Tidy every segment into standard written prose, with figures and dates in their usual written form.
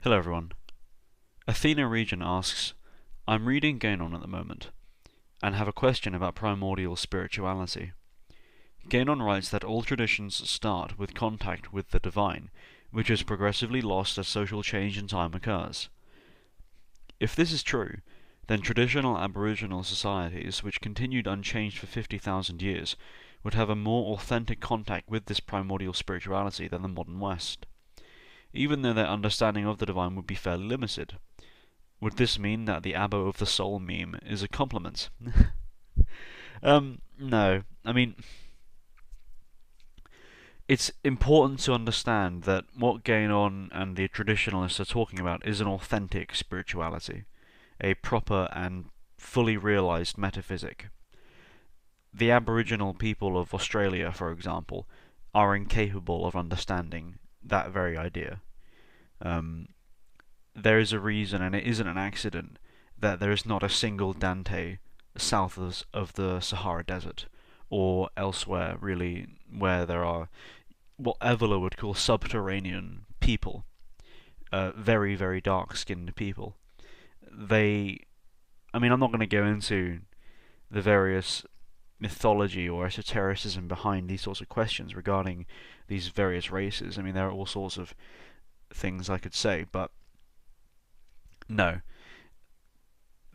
Hello everyone. Athena Region asks, I'm reading Gainon at the moment, and have a question about primordial spirituality. Gainon writes that all traditions start with contact with the divine, which is progressively lost as social change and time occurs. If this is true, then traditional Aboriginal societies, which continued unchanged for 50,000 years, would have a more authentic contact with this primordial spirituality than the modern West, even though their understanding of the divine would be fairly limited. Would this mean that the Abo of the Soul meme is a compliment? No. I mean, it's important to understand that what Gainon and the traditionalists are talking about is an authentic spirituality, a proper and fully realized metaphysic. The Aboriginal people of Australia, for example, are incapable of understanding that very idea. There is a reason, and it isn't an accident, that there is not a single Dante south of the Sahara Desert, or elsewhere, really, where there are what Evola would call subterranean people, very, very dark-skinned people. I'm not going to go into the various mythology or esotericism behind these sorts of questions regarding these various races. There are all sorts of things I could say, but no.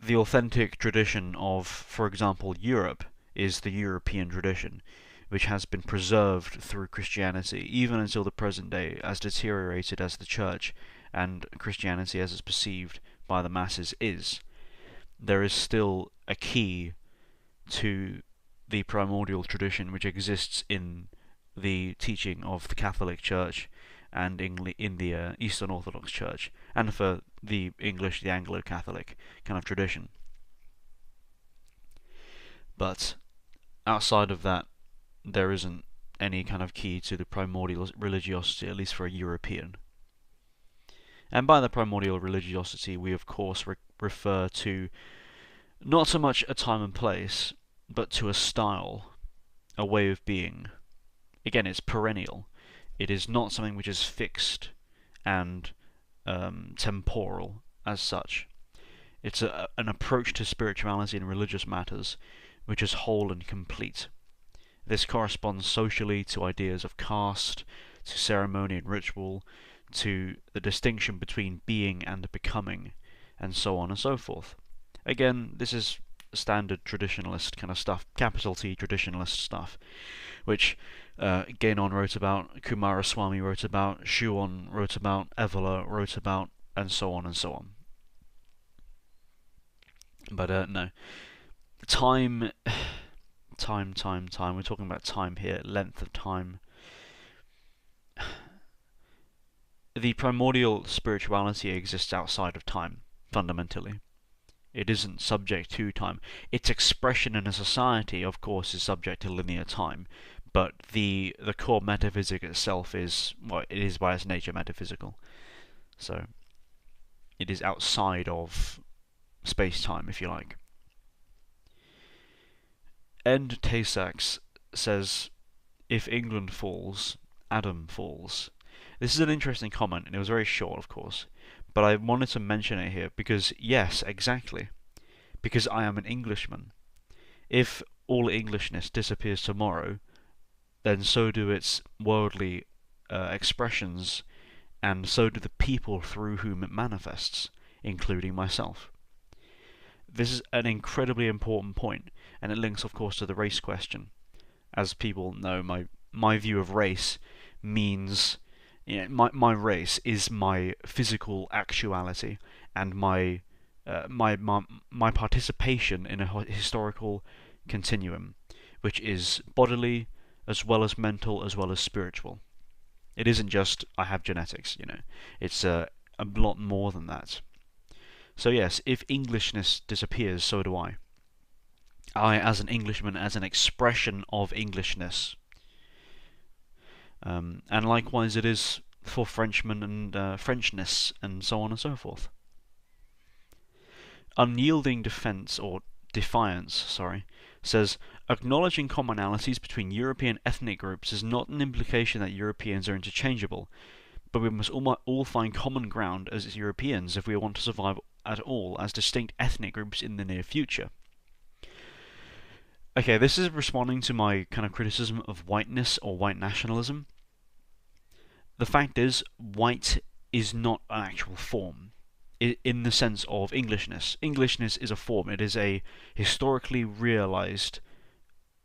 The authentic tradition of, for example, Europe is the European tradition, which has been preserved through Christianity, even until the present day, as deteriorated as the Church and Christianity as it's perceived by the masses is. There is still a key to the primordial tradition which exists in the teaching of the Catholic Church and in the Eastern Orthodox Church, and for the English, the Anglo-Catholic kind of tradition. But outside of that, there isn't any kind of key to the primordial religiosity, at least for a European. And by the primordial religiosity, we of course refer to not so much a time and place, but to a style, a way of being. Again, it's perennial. It is not something which is fixed and temporal as such. It's an approach to spirituality and religious matters which is whole and complete. This corresponds socially to ideas of caste, to ceremony and ritual, to the distinction between being and becoming, and so on and so forth. Again, this is standard traditionalist kind of stuff, capital T traditionalist stuff, which Gainon wrote about, Kumaraswamy wrote about, Schuon wrote about, Evola wrote about, and so on and so on. But no. Time. We're talking about time here, length of time. The primordial spirituality exists outside of time, fundamentally. It isn't subject to time. Its expression in a society, of course, is subject to linear time, but the core metaphysic itself is, well, it is by its nature metaphysical. So, it is outside of space-time, if you like. End Tay-Sachs says, if England falls, Adam falls. This is an interesting comment, and it was very short, of course, but I wanted to mention it here because, yes, exactly. Because I am an Englishman. If all Englishness disappears tomorrow, then so do its worldly expressions, and so do the people through whom it manifests, including myself. This is an incredibly important point, and it links, of course, to the race question. As people know, my view of race means, my race is my physical actuality and my participation in a historical continuum, which is bodily as well as mental as well as spiritual. It isn't just I have genetics, It's a lot more than that. So yes, if Englishness disappears, so do I. I, as an Englishman, as an expression of Englishness. And likewise it is for Frenchmen and Frenchness, and so on and so forth. Unyielding Defiance says, acknowledging commonalities between European ethnic groups is not an implication that Europeans are interchangeable, but we must all find common ground as Europeans if we want to survive at all as distinct ethnic groups in the near future. Okay, this is responding to my kind of criticism of whiteness or white nationalism. The fact is, white is not an actual form in the sense of Englishness. Englishness is a form. It is a historically realized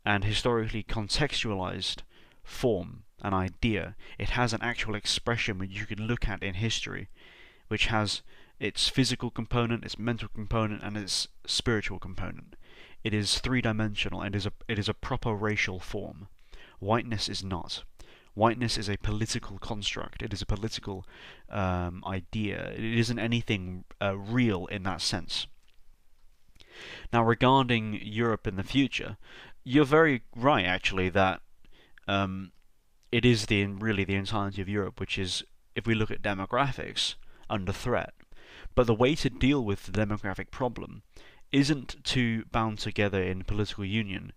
and historically contextualized form, an idea. It has an actual expression which you can look at in history, which has its physical component, its mental component, and its spiritual component. It is three-dimensional, and it is a proper racial form. Whiteness is not. Whiteness is a political construct. It is a political idea. It isn't anything real in that sense. Now, regarding Europe in the future, you're very right, actually, that it is really the entirety of Europe, which is, if we look at demographics, under threat. But the way to deal with the demographic problem isn't to bound together in political union.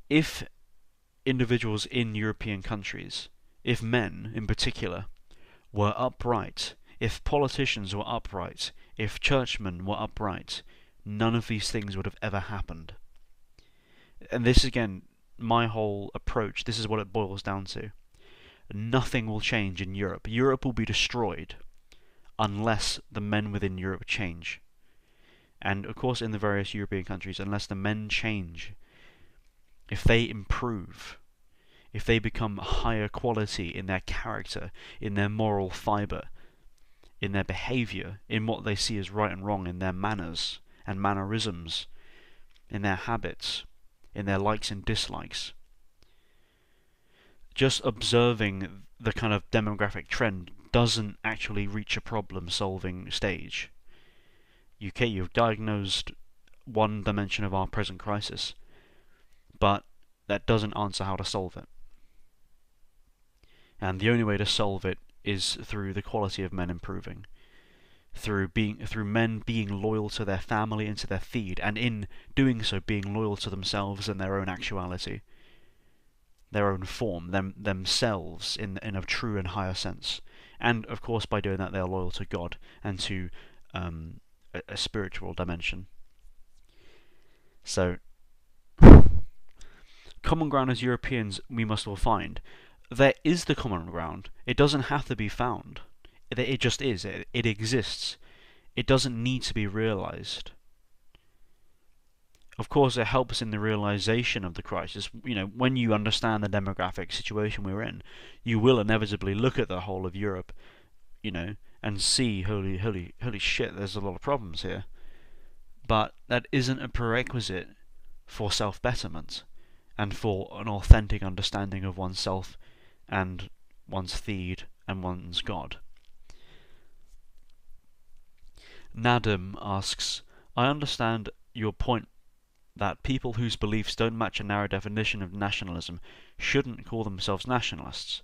If individuals in European countries, if men in particular, were upright, if politicians were upright, if churchmen were upright, none of these things would have ever happened. And this, again, my whole approach, this is what it boils down to. Nothing will change in Europe. Europe will be destroyed unless the men within Europe change. And, of course, in the various European countries, unless the men change, if they improve, if they become higher quality in their character, in their moral fibre, in their behaviour, in what they see as right and wrong, in their manners and mannerisms, in their habits, in their likes and dislikes. Just observing the kind of demographic trend doesn't actually reach a problem-solving stage. You've diagnosed one dimension of our present crisis, but that doesn't answer how to solve it. And the only way to solve it is through the quality of men improving, through men being loyal to their family and to their feed, and in doing so being loyal to themselves and their own actuality, their own form, themselves in a true and higher sense. And of course, by doing that, they are loyal to God and to a spiritual dimension. So, common ground as Europeans we must all find. There is the common ground. It doesn't have to be found. It just is. It exists. It doesn't need to be realized. Of course, it helps in the realization of the crisis. When you understand the demographic situation we're in, you will inevitably look at the whole of Europe, and see, holy shit, there's a lot of problems here. But that isn't a prerequisite for self-betterment and for an authentic understanding of oneself and one's feed and one's God. Nadim asks, I understand your point that people whose beliefs don't match a narrow definition of nationalism shouldn't call themselves nationalists.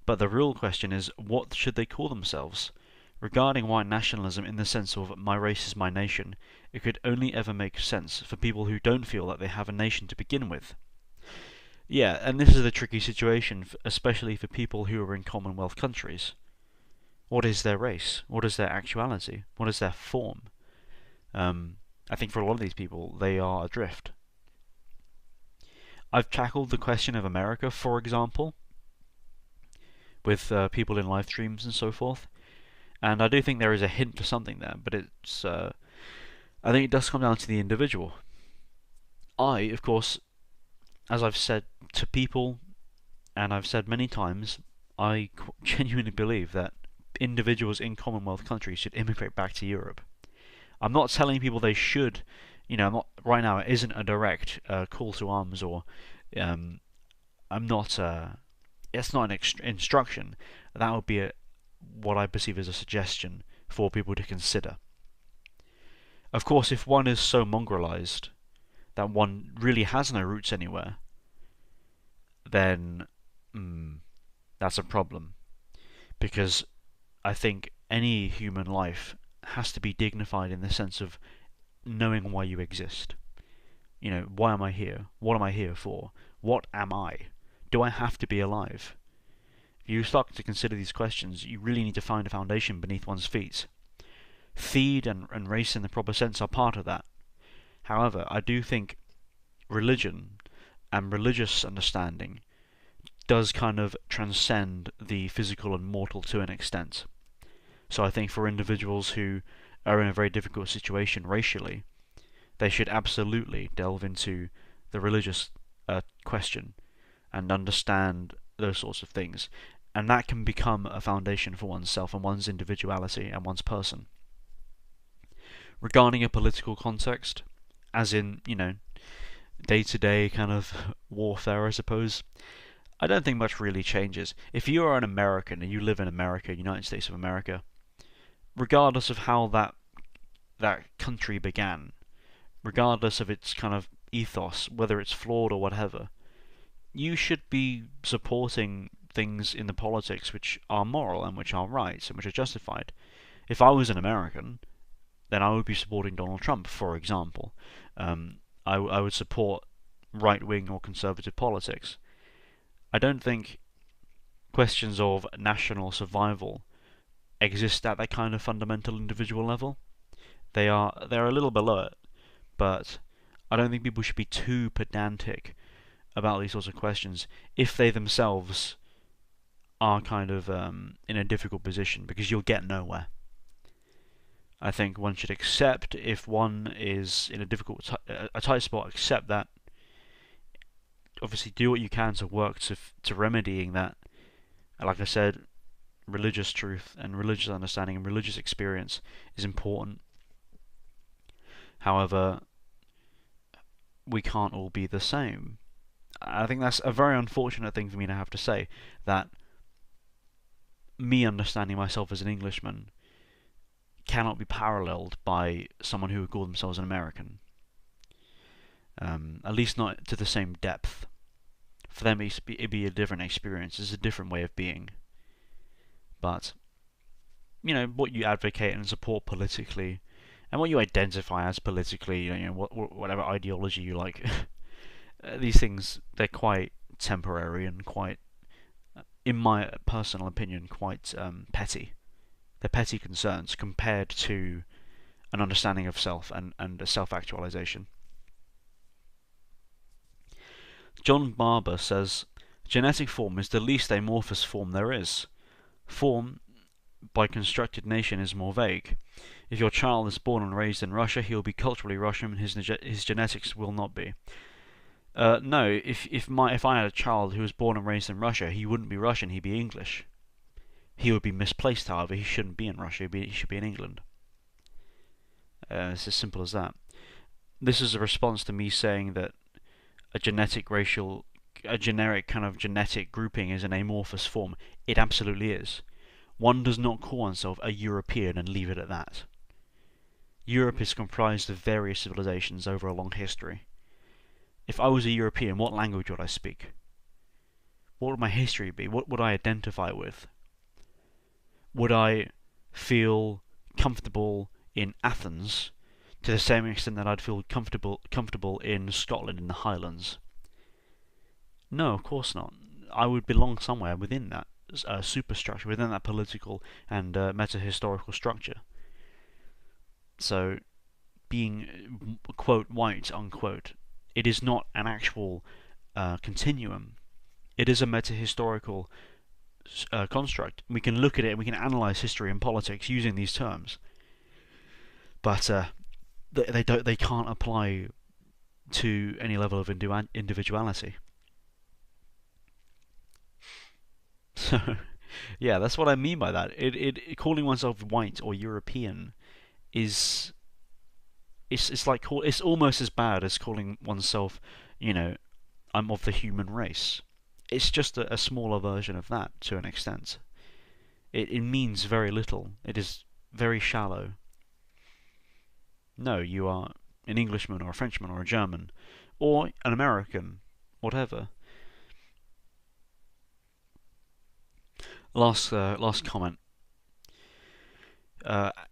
But the real question is, what should they call themselves? Regarding white nationalism in the sense of my race is my nation, it could only ever make sense for people who don't feel that they have a nation to begin with. Yeah, and this is a tricky situation, especially for people who are in Commonwealth countries. What is their race? What is their actuality? What is their form? I think for a lot of these people, they are adrift. I've tackled the question of America, for example, with people in live streams and so forth, and I do think there is a hint to something there, but it's I think it does come down to the individual. Of course, as I've said to people, and I've said many times, I genuinely believe that individuals in Commonwealth countries should immigrate back to Europe. I'm not telling people they should, right now it isn't a direct call to arms, or it's not an instruction. That would be what I perceive as a suggestion for people to consider. Of course, if one is so mongrelized that one really has no roots anywhere, then that's a problem. Because I think any human life has to be dignified in the sense of knowing why you exist. Why am I here? What am I here for? What am I? Do I have to be alive? you start to consider these questions, you really need to find a foundation beneath one's feet. Feed and race in the proper sense are part of that. However, I do think religion and religious understanding does kind of transcend the physical and mortal to an extent. So I think for individuals who are in a very difficult situation racially, they should absolutely delve into the religious question and understand those sorts of things. And that can become a foundation for oneself and one's individuality and one's person. Regarding a political context, as in, day-to-day kind of warfare, I suppose, I don't think much really changes. If you are an American and you live in America, United States of America, regardless of how that country began, regardless of its kind of ethos, whether it's flawed or whatever, you should be supporting things in the politics which are moral and which are right and which are justified. If I was an American, then I would be supporting Donald Trump, for example. I would support right-wing or conservative politics. I don't think questions of national survival exist at that kind of fundamental individual level. They're a little below it, but I don't think people should be too pedantic about these sorts of questions if they themselves are kind of in a difficult position, because you'll get nowhere. I think one should accept if one is in a tight spot, accept that. Obviously, do what you can to work to remedying that. Like I said, religious truth and religious understanding and religious experience is important. However, we can't all be the same. I think that's a very unfortunate thing for me to have to say, that me understanding myself as an Englishman cannot be paralleled by someone who would call themselves an American. At least not to the same depth. For them, it'd be a different experience. It's a different way of being. But, what you advocate and support politically, and what you identify as politically, whatever ideology you like, these things, they're quite temporary and quite, in my personal opinion, quite petty. They're petty concerns compared to an understanding of self and a self-actualization. John Barber says, genetic form is the least amorphous form there is. Form, by constructed nation, is more vague. If your child is born and raised in Russia, he will be culturally Russian, and his genetics will not be. No, if I had a child who was born and raised in Russia, he wouldn't be Russian, he'd be English. He would be misplaced, however. He shouldn't be in Russia, he should be in England. It's as simple as that. This is a response to me saying that a generic kind of genetic grouping is an amorphous form. It absolutely is. One does not call oneself a European and leave it at that. Europe is comprised of various civilizations over a long history. If I was a European, what language would I speak? What would my history be? What would I identify with? Would I feel comfortable in Athens to the same extent that I'd feel comfortable in Scotland in the Highlands? No, of course not. I would belong somewhere within that superstructure, within that political and meta-historical structure. So, being, quote, white, unquote, it is not an actual continuum. It is a meta-historical construct. We can look at it and we can analyze history and politics using these terms. But they can't apply to any level of individuality. So, yeah, that's what I mean by that. Calling oneself white or European is it's almost as bad as calling oneself, I'm of the human race. It's just a smaller version of that to an extent. It means very little. It is very shallow. No, you are an Englishman or a Frenchman or a German or an American, whatever. Last comment.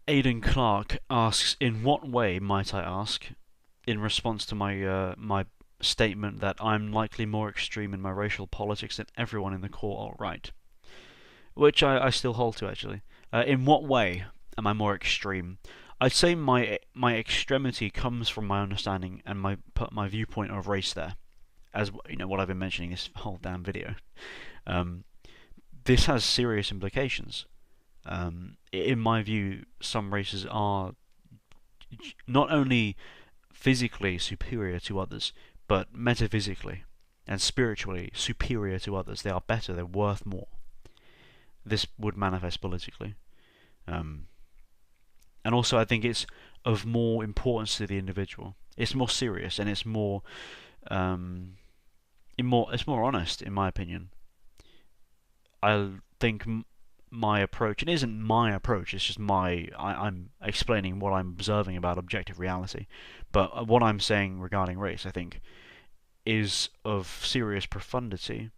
Aidan Clark asks, in what way, might I ask, in response to my statement that I'm likely more extreme in my racial politics than everyone in the core alt-right? which I still hold to actually. In what way am I more extreme? I'd say my extremity comes from my understanding and my viewpoint of race there, as you know what I've been mentioning this whole damn video. Um, this has serious implications. In my view, some races are not only physically superior to others, but metaphysically and spiritually superior to others. They are better, they're worth more. This would manifest politically. And also, I think it's of more importance to the individual. It's more serious and it's more, it's more honest, in my opinion. I think my approach, it isn't my approach, it's just I'm explaining what I'm observing about objective reality. But what I'm saying regarding race, I think, is of serious profundity.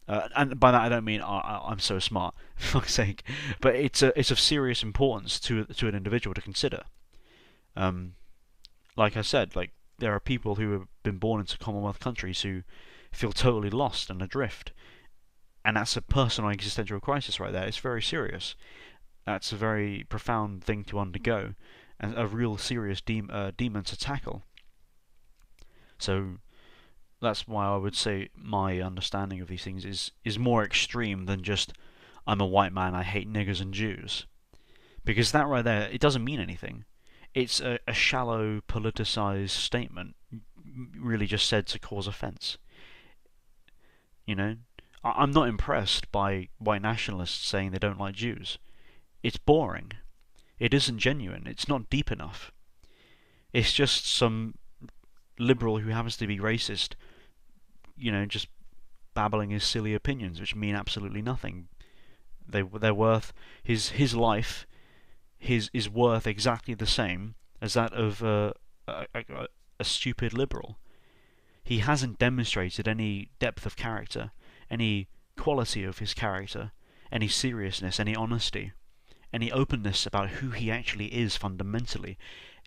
And by that I don't mean I'm so smart, for fuck's sake, but it's of serious importance to an individual to consider. Like I said, like there are people who have been born into Commonwealth countries who feel totally lost and adrift, and that's a personal existential crisis right there. It's very serious. That's a very profound thing to undergo, and a real serious demon to tackle. So that's why I would say my understanding of these things is more extreme than just I'm a white man, I hate niggers and Jews. Because that right there, it doesn't mean anything. It's a shallow, politicized statement, really just said to cause offence. You know? I'm not impressed by white nationalists saying they don't like Jews. It's boring. It isn't genuine. It's not deep enough. It's just some liberal who happens to be racist, you know, just babbling his silly opinions, which mean absolutely nothing. They're worth his life. Is worth exactly the same as that of a stupid liberal. He hasn't demonstrated any depth of character, any quality of his character, any seriousness, any honesty, any openness about who he actually is fundamentally.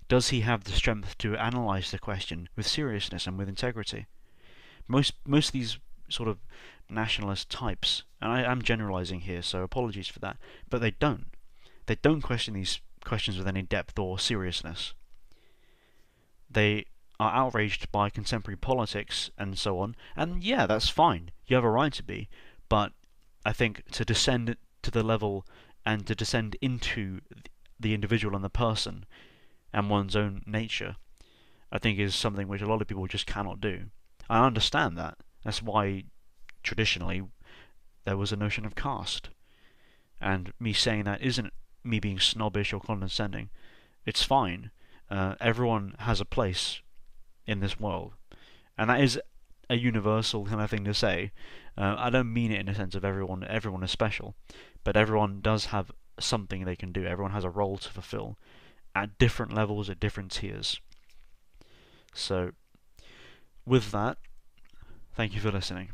Does he have the strength to analyse the question with seriousness and with integrity? Most of these sort of nationalist types, and I am generalising here, so apologies for that, but they don't. They don't question these questions with any depth or seriousness. They are outraged by contemporary politics and so on, and yeah, that's fine. You have a right to be, but I think to descend to the level and to descend into the individual and the person and one's own nature, I think is something which a lot of people just cannot do. I understand that. That's why traditionally there was a notion of caste. And me saying that isn't me being snobbish or condescending. It's fine. Everyone has a place in this world. And that is a universal kind of thing to say. I don't mean it in the sense of everyone is special, but everyone does have something they can do. Everyone has a role to fulfill at different levels, at different tiers. So, with that, thank you for listening.